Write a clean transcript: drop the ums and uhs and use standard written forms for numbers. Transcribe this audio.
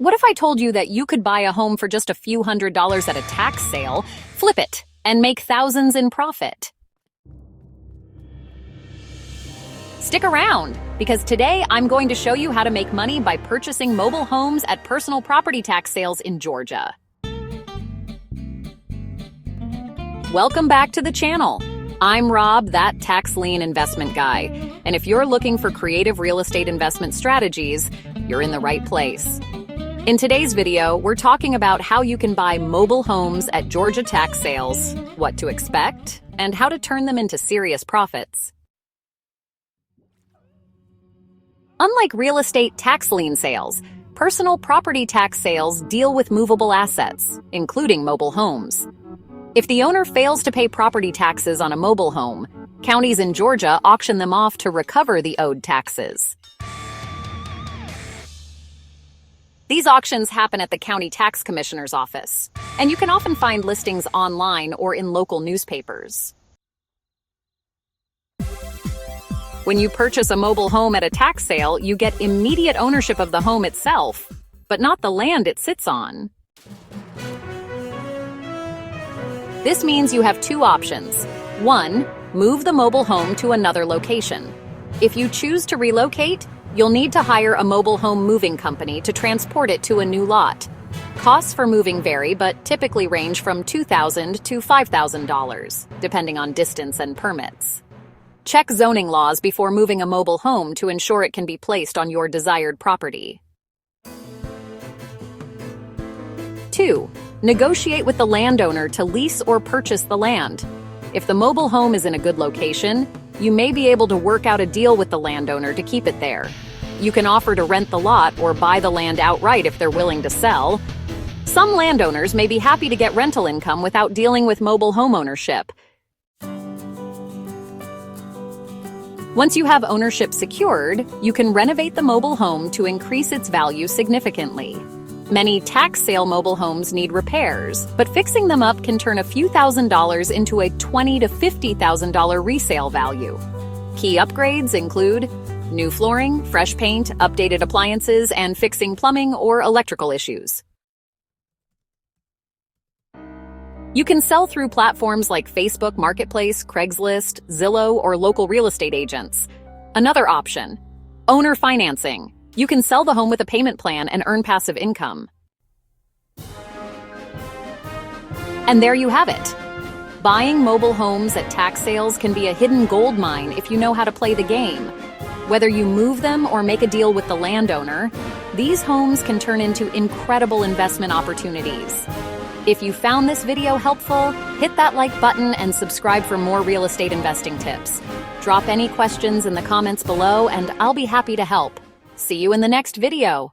What if I told you that you could buy a home for just a few $100s at a tax sale, flip it, and make thousands in profit? Stick around, because today I'm going to show you how to make money by purchasing mobile homes at personal property tax sales in Georgia. Welcome back to the channel. I'm Rob, that tax lien investment guy, and if you're looking for creative real estate investment strategies, you're in the right place. In today's video, we're talking about how you can buy mobile homes at Georgia tax sales, what to expect, and how to turn them into serious profits. Unlike real estate tax lien sales, personal property tax sales deal with movable assets, including mobile homes. If the owner fails to pay property taxes on a mobile home, counties in Georgia auction them off to recover the owed taxes. These auctions happen at the county tax commissioner's office, and you can often find listings online or in local newspapers. When you purchase a mobile home at a tax sale, you get immediate ownership of the home itself, but not the land it sits on. This means you have two options. One, move the mobile home to another location. If you choose to relocate, you'll need to hire a mobile home moving company to transport it to a new lot. Costs for moving vary, but typically range from $2,000 to $5,000, depending on distance and permits. Check zoning laws before moving a mobile home to ensure it can be placed on your desired property. 2. Negotiate with the landowner to lease or purchase the land. If the mobile home is in a good location, you may be able to work out a deal with the landowner to keep it there. You can offer to rent the lot or buy the land outright if they're willing to sell. Some landowners may be happy to get rental income without dealing with mobile home ownership. Once you have ownership secured, you can renovate the mobile home to increase its value significantly. Many tax sale mobile homes need repairs, but fixing them up can turn a few $1,000s into a $20,000 to $50,000 resale value. Key upgrades include new flooring, fresh paint, updated appliances, and fixing plumbing or electrical issues. You can sell through platforms like Facebook Marketplace, Craigslist, Zillow, or local real estate agents. Another option, owner financing. You can sell the home with a payment plan and earn passive income. And there you have it. Buying mobile homes at tax sales can be a hidden gold mine if you know how to play the game. Whether you move them or make a deal with the landowner, these homes can turn into incredible investment opportunities. If you found this video helpful, hit that like button and subscribe for more real estate investing tips. Drop any questions in the comments below and I'll be happy to help. See you in the next video.